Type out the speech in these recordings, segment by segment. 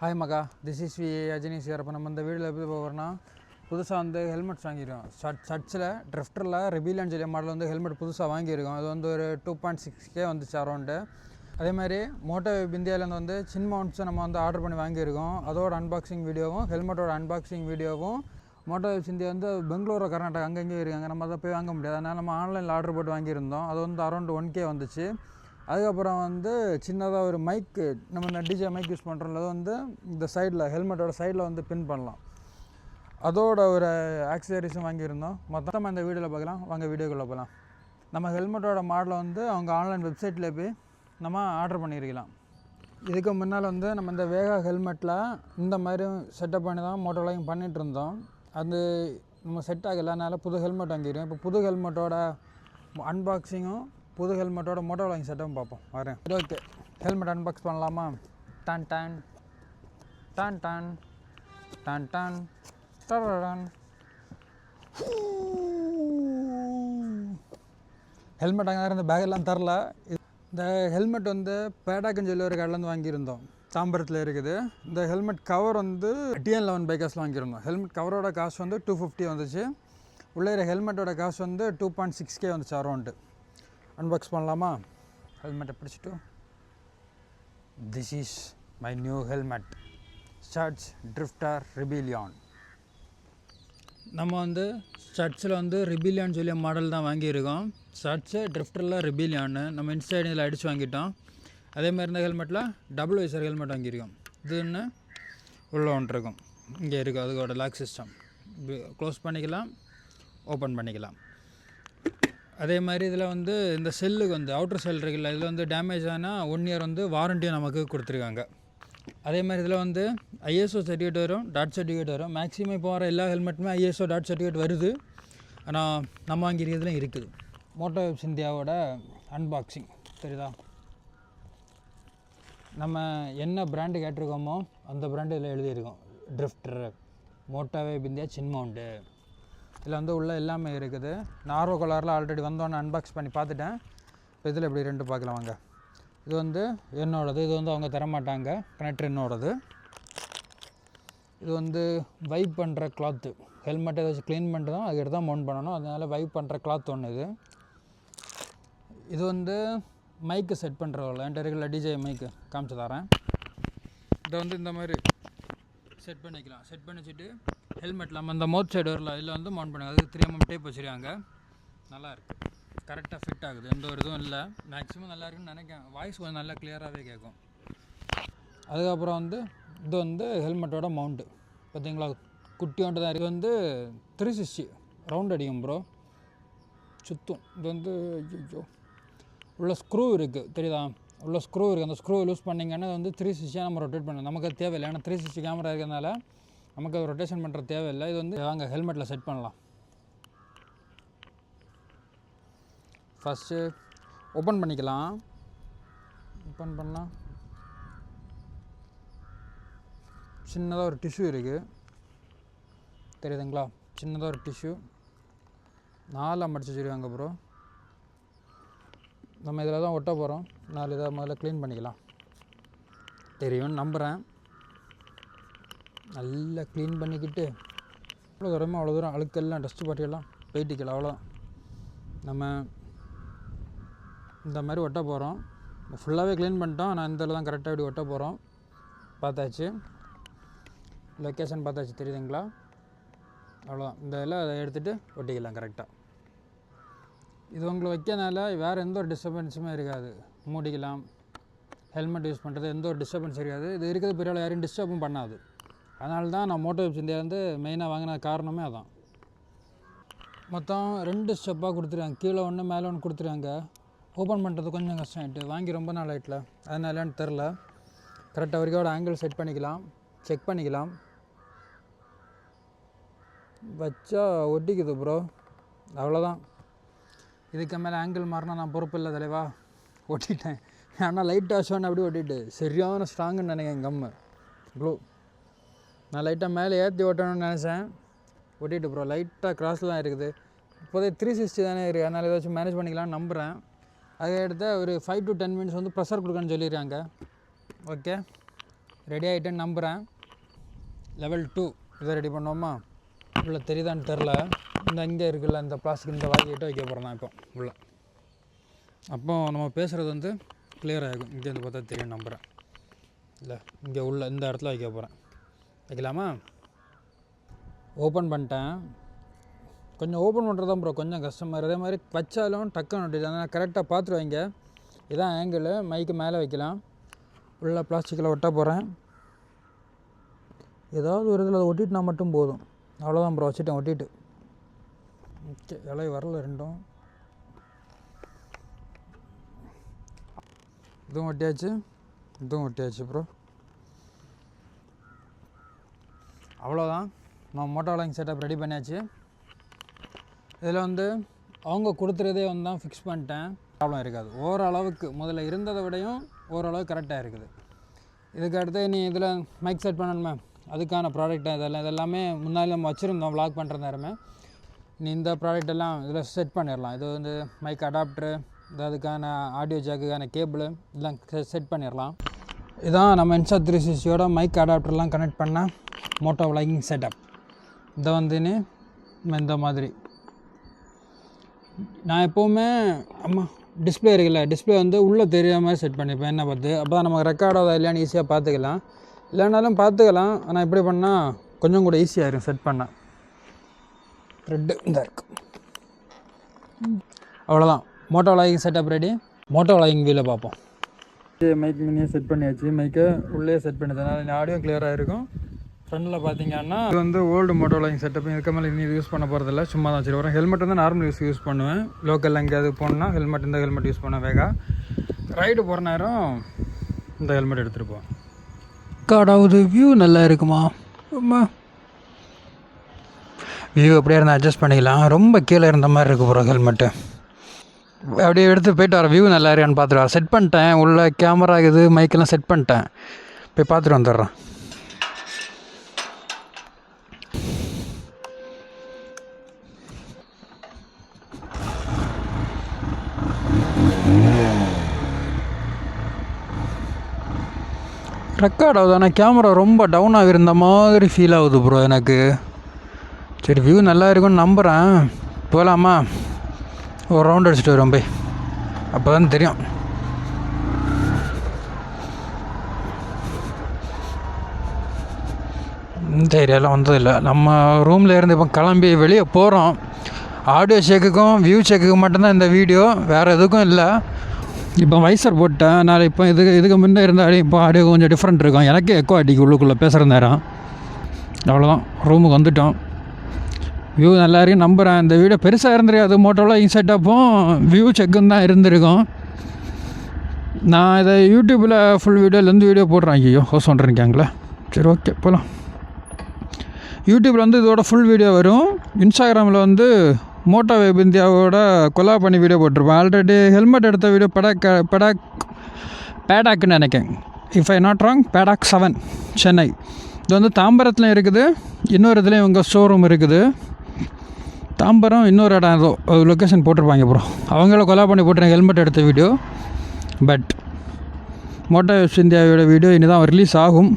Hi மகா, this is we அஜினீஸ் யார். இப்போ நம்ம இந்த வீடியோவில் எப்படி போகிறோன்னா, புதுசாக வந்து ஹெல்மெட்ஸ் வாங்கியிருக்கோம். சர்ச்சில் ட்ரிஃப்டரில் ரெபிலியன் சொல்லி மாடல் வந்து ஹெல்மெட் புதுசாக வாங்கியிருக்கோம். அது வந்து ஒரு 2.6K வந்துச்சு அரௌண்டு. அதேமாதிரி மோட்டோ இந்தியாவிலேருந்து வந்து சின் மவுண்ட்ஸை நம்ம வந்து ஆர்டர் பண்ணி வாங்கியிருக்கோம். அதோட அன்பாக்சிங் வீடியோவும் ஹெல்மெட்டோட அன்பாக்சிங் வீடியோவும் மோட்டோ இந்தியா வந்து பெங்களூரு கர்நாடகா அங்கங்கே இருக்காங்க. நம்ம அதை போய் வாங்க முடியாது. அதனால் நம்ம ஆன்லைனில் ஆர்டர் போட்டு வாங்கியிருந்தோம். அது வந்து அரௌண்ட் 1K வந்துச்சு. அதுக்கப்புறம் வந்து சின்னதாக ஒரு மைக்கு, நம்ம இந்த டிஜே மைக் யூஸ் பண்ணுறோம்ல, அது வந்து இந்த சைடில் ஹெல்மெட்டோட சைடில் வந்து பின் பண்ணலாம். அதோட ஒரு ஆக்சசரிஸும் வாங்கியிருந்தோம். மொத்தமாக இந்த வீடியோவில் பார்க்கலாம். வாங்க வீடியோக்குள்ளே போகலாம். நம்ம ஹெல்மெட்டோட மாடலை வந்து அவங்க ஆன்லைன் வெப்சைட்டில் போய் நம்ம ஆர்டர் பண்ணியிருக்கலாம். இதுக்கு முன்னால் வந்து நம்ம இந்த வேகா ஹெல்மெட்டில் இந்த மாதிரி செட்டப் பண்ணி தான் மோட்டோலாகிங் பண்ணிகிட்டு இருந்தோம். அது நம்ம செட் ஆகலை. அதனால் புது ஹெல்மெட் வாங்கிடுவோம். இப்போ புது ஹெல்மெட்டோட அன்பாக்சிங்கும் புது ஹெல்மெட்டோட மோட்டோ வாங்கி செட்டப்பும் பார்ப்போம். வரேன். ஓகே, ஹெல்மெட் அன்பாக்ஸ் பண்ணலாமா? டான் டான் டான் டான் டான் டான் டான். ஹெல்மெட் அங்கே இருந்த பேக்கெல்லாம் தரல. இந்த ஹெல்மெட் வந்து பேடாக்குன்னு சொல்லி ஒரு கடையிலேருந்து வாங்கியிருந்தோம். தாம்பரத்தில் இருக்குது. இந்த ஹெல்மெட் கவர் வந்து TN11 பைக்கர்ஸில் வாங்கியிருந்தோம். ஹெல்மெட் கவரோட காசு வந்து 250 வந்துச்சு. உள்ளே ஹெல்மெட்டோட காசு வந்து 2.6K வந்துச்சு அரௌண்டு. அன்பாக்ஸ் பண்ணலாமா? ஹெல்மெட்டை பிடிச்சிட்டு, this is my new helmet, Studds Drifter Rebellion. நம்ம வந்து ஸ்டட்ஸில் வந்து ரெபிலியான் சொல்லி மாடல் தான் வாங்கியிருக்கோம். ஸ்டட்ஸு ட்ரிஃப்டரில் ரெபிலியான்னு நம்ம இன்சைட் இதில் அடித்து வாங்கிட்டோம். அதேமாதிரி இந்த ஹெல்மெட்டில் டபுள் வைசர் ஹெல்மெட் வாங்கியிருக்கோம். இதுன்னு உள்ளே ஒன்று இருக்கும், இங்கே இருக்குது. அதுக்கோட லாக் சிஸ்டம் க்ளோஸ் பண்ணிக்கலாம், ஓப்பன் பண்ணிக்கலாம். அதே மாதிரி இதில் வந்து இந்த செல்லுக்கு வந்து அவுட்டர் செல் இருக்குல்ல, இதில் வந்து டேமேஜ் ஆனால் 1 இயர் வந்து வாரண்டியும் நமக்கு கொடுத்துருக்காங்க. அதே மாதிரி இதில் வந்து ISO சர்டிஃபிகேட் வரும், டாட் சர்டிஃபிகேட் வரும். மேக்ஸிமம் இப்போ வர எல்லா ஹெல்மெட்டுமே ISO டாட் சர்டிஃபிகேட் வருது. ஆனால் நம்ம வாங்கியிருக்கிறதுலாம் இருக்குது. மோட்டோ இந்தியாவோட அன்பாக்சிங் தெரியுதா? நம்ம என்ன பிராண்டு கேட்டிருக்கோமோ அந்த பிராண்டு இதில் எழுதியிருக்கோம். ட்ரிஃப்டர், மோட்டோ இந்தியா, சின் மவுண்டு. இதில் வந்து உள்ள எல்லாமே இருக்குது. நான் ஆர்வ கலரில் ஆல்ரெடி வந்தோன்னே அன்பாக்ஸ் பண்ணி பார்த்துட்டேன். இப்போ இதில் எப்படி ரெண்டு பார்க்கலாம் வாங்க. இது வந்து என்னோடது. இது வந்து அவங்க தரமாட்டாங்க, கனெக்டர் என்னோடது. இது வந்து வைப் பண்ணுற கிளாத்து. ஹெல்மெட்டை ஏதாச்சும் க்ளீன் பண்ணிட்டு தான் அதுக்கிட்ட தான் மவுண்ட் பண்ணணும். அதனால் வைப் பண்ணுற கிளாத் ஒன்று இது. இது வந்து மைக்கு செட் பண்ணுறதில்ல. என்கிட்ட இருக்கிற டிஜே மைக்கு காமிச்சு தரேன். இதை வந்து இந்த மாதிரி செட் பண்ணிக்கலாம். செட் பண்ணி வச்சுட்டு ஹெல்மெட்டில் நம்ம இந்த மவுத் சைடு வரல, இதில் வந்து மவுண்ட் பண்ணுங்க. அதுக்கு 3mm டேப் வச்சுருக்காங்க. நல்லாயிருக்கு, கரெக்டாக ஃபிட் ஆகுது, எந்த ஒரு இதுவும் இல்லை. மேக்ஸிமம் நல்லா இருக்குன்னு நினைக்கிறேன். வாய்ஸ் கொஞ்சம் நல்லா கிளியராகவே கேட்கும். அதுக்கப்புறம் வந்து இது வந்து ஹெல்மெட்டோட மவுண்ட்டு பார்த்தீங்களா, குட்டியோண்டு தான். இது வந்து 360 ரவுண்ட் அடிக்கும் ப்ரோ, சுற்றும். இது வந்து ஐயோ உள்ள ஸ்க்ரூ இருக்குது தெரியுதா? உள்ள ஸ்க்ரூ இருக்குது. அந்த ஸ்க்ரூ யூஸ் பண்ணிங்கன்னா அது வந்து 360 நம்ம ரொட்டேட் பண்ணணும். நமக்கு அது தேவையில்லை, ஏன்னா 360 கேமரா இருக்கிறதுனால நமக்கு அது ரொட்டேஷன் பண்ணுற தேவையில்லை. இது வந்து வாங்க ஹெல்மெட்டில் செட் பண்ணலாம். ஃபஸ்ட்டு ஓப்பன் பண்ணிக்கலாம். ஓப்பன் பண்ணலாம். சின்னதாக ஒரு டிஷ்யூ இருக்குது தெரியுதுங்களா? சின்னதாக ஒரு டிஷ்யூ 4 மடிச்சு வச்சுருக்காங்க ப்ரோ. நம்ம இதில் தான் ஒட்ட போகிறோம். 4 இதை முதல்ல க்ளீன் பண்ணிக்கலாம். தெரியும்னு நம்புகிறேன். நல்லா க்ளீன் பண்ணிக்கிட்டு அவ்வளோ தூரம் அழுக்கெல்லாம் டஸ்ட்டு பார்ட்டியெல்லாம் போயிட்டுக்கலாம். அவ்வளோதான். நம்ம இந்த மாதிரி ஒட்ட போகிறோம். ஃபுல்லாகவே க்ளீன் பண்ணிட்டோம். நான் இந்த தான் கரெக்டாக இப்படி ஒட்ட போகிறோம். பார்த்தாச்சு, லொக்கேஷன் பார்த்தாச்சு தெரியுதுங்களா? அவ்வளோதான். இந்த இதில் அதை எடுத்துகிட்டு ஒட்டிக்கலாம் கரெக்டாக. இது உங்களை வைக்கிறதுனால வேறு எந்த ஒரு டிஸ்டர்பன்ஸுமே இருக்காது. மூடிக்கலாம். ஹெல்மெட் யூஸ் பண்ணுறது எந்த ஒரு டிஸ்டர்பன்ஸ் இருக்காது. இது இருக்கிறது பெரிய யாரையும் டிஸ்டர்பும் பண்ணாது. அதனால தான் நான் மோட்டோ இந்தியா வந்து மெயினாக வாங்கின காரணமே அதான். மொத்தம் 2 ஸ்டெப்பாக கொடுத்துருக்காங்க. கீழே ஒன்று மேலே ஒன்று கொடுத்துருக்காங்க. ஓப்பன் பண்ணுறது கொஞ்சம் கஷ்டம் ஆகிட்டு, வாங்கி ரொம்ப நாள் ஆகிட்டல, அதனாலன்னு தெரில. கரெக்டாக வரைக்கும் ஆங்கிள் செட் பண்ணிக்கலாம், செக் பண்ணிக்கலாம். வச்சா ஒட்டிக்குது ப்ரோ, அவ்வளோதான். இதுக்கு மேலே ஆங்கிள் மாறினா நான் பொறுப்பு இல்லை தலைவா. ஒட்டிட்டேன். ஆனால் லைட்டாக ஷோன்னு அப்படி ஒட்டிட்டு சரியான ஸ்ட்ராங்குன்னு நினைக்கிறேன் கம்மு ப்ளூ. நான் லைட்டாக மேலே ஏற்றி ஓட்டணும்னு நினச்சேன், ஒட்டிட்டு ப்ரோ. லைட்டாக கிராஸில் தான் இருக்குது. இப்போதே 360 தானே இருக்குது, அதனால் ஏதாச்சும் மேனேஜ் பண்ணிக்கலாம்னு நம்புகிறேன். அதை எடுத்து ஒரு 5 to 10 minutes வந்து ப்ரெஷர் கொடுக்கணும்னு சொல்லிடுறாங்க. ஓகே, ரெடி ஆகிட்டேன்னு நம்புகிறேன். லெவல் 2 இதை ரெடி பண்ணுவோமா? உள்ள தெரியுதான்னு தெரில. இங்கே இருக்குல்ல இந்த பிளாஸ்டிக் இந்த வாங்கிட்டு வைக்க போகிறேன் நான் இப்போ உள்ள. அப்போ நம்ம பேசுகிறது வந்து கிளியர் ஆகும். இங்கேருந்து பார்த்தா தெரியும் நம்புகிறேன். இல்லை இங்கே உள்ள இந்த இடத்துல வைக்க போகிறேன். வைக்கலாமா? ஓப்பன் பண்ணிட்டேன். கொஞ்சம் ஓப்பன் பண்ணுறது தான் ப்ரோ கொஞ்சம் கஷ்டமாக இருக்குது. அதே மாதிரி வச்சாலும் டக்குன்னு ஒட்டிட்டு ஆனால் கரெக்டாக பார்த்துட்டு வைங்க. இதான் ஆங்கிள். மைக்கு மேலே வைக்கலாம். உள்ள பிளாஸ்டிக்கில் ஒட்ட போகிறேன். ஏதாவது ஒரு இதில் அதை ஒட்டிட்டுனா மட்டும் போதும். அவ்வளோதான் ப்ரோ, வச்சுட்டேன் ஒட்டிட்டு. ஓகே, இலை வரல ரெண்டும். இதுவும் ஒட்டியாச்சு, இதுவும் ஒட்டியாச்சு ப்ரோ. அவ்வளோதான், நம்ம மோட்டோ லைங் செட்டப் ரெடி பண்ணியாச்சு. இதில் வந்து அவங்க கொடுத்துறதே வந்து தான் ஃபிக்ஸ் பண்ணிட்டேன். ப்ராப்ளம் இருக்காது. ஓரளவுக்கு முதல்ல இருந்ததை விடையும் ஓரளவுக்கு கரெக்டாக இருக்குது. இதுக்கு அடுத்து நீ இதில் மைக் செட் பண்ணணுமே, அதுக்கான ப்ராடக்ட் இதெல்லாமே முன்னாடி நம்ம வச்சுருந்தோம் விளாக் பண்ணுற நேரமே. நீ இந்த ப்ராடக்ட் எல்லாம் இதில் செட் பண்ணிடலாம். இது வந்து மைக் அடாப்டரு, இது அதுக்கான ஆடியோ ஜாக்குக்கான கேபிள் இதெல்லாம் செட் பண்ணிடலாம். இதான் நம்ம இன்ஸ்டா 360யோட மைக் அடாப்டர்லாம் கனெக்ட் பண்ண மோட்டோ விளாகிங் செட்டப். இதை வந்து இந்த மாதிரி நான் எப்போவுமே டிஸ்பிளே இருக்குல்ல, டிஸ்பிளே வந்து உள்ளே தெரியாத மாதிரி செட் பண்ணிப்பேன். என்ன பார்த்து அப்போ தான் நமக்கு ரெக்கார்ட் ஆகுதா இல்லையான்னு ஈஸியாக பார்த்துக்கலாம். இல்லைனாலும் பார்த்துக்கலாம். ஆனால் இப்படி பண்ணால் கொஞ்சம் கூட ஈஸியாக இருக்கும் செட் பண்ண. த்ரெட்டு இந்த இருக்கு. அவ்வளோதான், moto vlogging setup ready. Moto vlogging வியூவில் பார்ப்போம். மைக் மினியே செட் பண்ணியாச்சு. மைக்கை உள்ளே செட் பண்ணதுனால ஆடியோ கிளியராக இருக்கும். ஃப்ரண்டில் பார்த்தீங்கன்னா இது வந்து ஓல்டு மோட்டோ விளாகிங் செட்டப். இதுக்கு மேலே இன்னும் இது யூஸ் பண்ண போகிறதில்ல, சும்மா தான் வச்சுருக்கேன். ஹெல்மெட் வந்து நார்மல் யூஸ் பண்ணுவேன். லோக்கலில் எங்கேயாவது போகணுன்னா ஹெல்மெட் இந்த ஹெல்மெட் யூஸ் பண்ணுவேன். வேகா ரைடு போகிற நேரம் இந்த ஹெல்மெட் எடுத்துகிட்டு போவேன். காடாவது வியூ நல்லா இருக்குமா? வியூ அப்படியே இருந்தால் அட்ஜஸ்ட் பண்ணிக்கலாம். ரொம்ப கீழே இருந்த மாதிரி இருக்குது போகிற ஹெல்மெட்டு. அப்படியே எடுத்து போய்ட்டு வர வியூ நல்லா இருக்கான்னு பார்த்துட்டு வரேன். செட் பண்ணிட்டேன். உள்ள கேமரா இது மைக்கெல்லாம் செட் பண்ணிட்டேன். போய் பார்த்துட்டு வந்துடுறேன். ரெக்கார்ட் ஆகுது, ஆனால் கேமரா ரொம்ப டவுனாக இருந்த மாதிரி ஃபீல் ஆகுது ப்ரோ எனக்கு. சரி, வியூ நல்லா இருக்குன்னு நம்புகிறேன். போகலாமா? ஒரு ரவுண்ட் அடிச்சுட்டு வரோம் போய், அப்போ தான் தெரியும். இந்த ஏரியாலாம் வந்ததில்லை. நம்ம ரூமில் இருந்து இப்போ கிளம்பி வெளியே போகிறோம். ஆடியோ செக்குக்கும் வியூ செக்குக்கும் மட்டும்தான் இந்த வீடியோ, வேறு எதுக்கும் இல்லை. இப்போ வைசர் போட்டேன். நான் இப்போ இதுக்கு முன்னே இருந்தால் இப்போ ஆடியோ கொஞ்சம் டிஃப்ரெண்ட் இருக்கும். எனக்கே எக்கோ அடிக்கு உள்ளுக்குள்ளே பேசுகிற நேரம். அவ்வளோதான், ரூமுக்கு வந்துவிட்டோம். வியூ நல்லா இருக்கு நம்புகிறேன். இந்த வீடியோ பெருசாக இருந்திருக்காது. மோட்டோவில் செட்டப்பும் வியூ செக்கும் தான் இருந்திருக்கும். நான் இதை யூடியூப்பில் ஃபுல் வீடியோலேருந்து வீடியோ போடுறேன். ஐயோ ஹோஸ் பண்ணுறீங்களா? சரி, ஓகே போகலாம். யூடியூப்பில் வந்து இதோட ஃபுல் வீடியோ வரும். இன்ஸ்டாகிராமில் வந்து மோட்டோ வெப் இந்தியாவோட கொலா பண்ணி வீடியோ போட்டிருப்பேன். ஆல்ரெடி ஹெல்மெட் எடுத்த வீடியோ பேடாக்குன்னு நினைக்கிறேன். If I not wrong, paddock 7 Chennai. இது வந்து தாம்பரத்துலையும் இருக்குது, இன்னொரு இதுலேயும் உங்கள் ஷோரூம் இருக்குது. தாம்பரம் இன்னொரு இடம் ஏதோ லொக்கேஷன் போட்டிருப்பாங்க ப்ரோ. அவங்கள கொலா பண்ணி போட்டுருங்க ஹெல்மெட் எடுத்த வீடியோ. பட் மோட்டோ வெப் இந்தியாவோட வீடியோ இனி தான் ரிலீஸ் ஆகும்.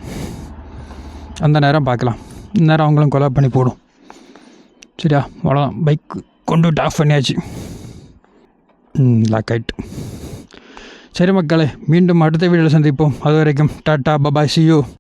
அந்த நேரம் பார்க்கலாம். இந்நேரம் அவங்களும் கொலா பண்ணி போடும். சரியா? அவ்வளோதான், பைக் கொண்டு விட்டு ஆஃப் பண்ணியாச்சு. லாக் ஆகிட்டு. சரி மக்களே, மீண்டும் அடுத்த வீடியோவில் சந்திப்போம். அது வரைக்கும் டாட்டா, பபாய், see you.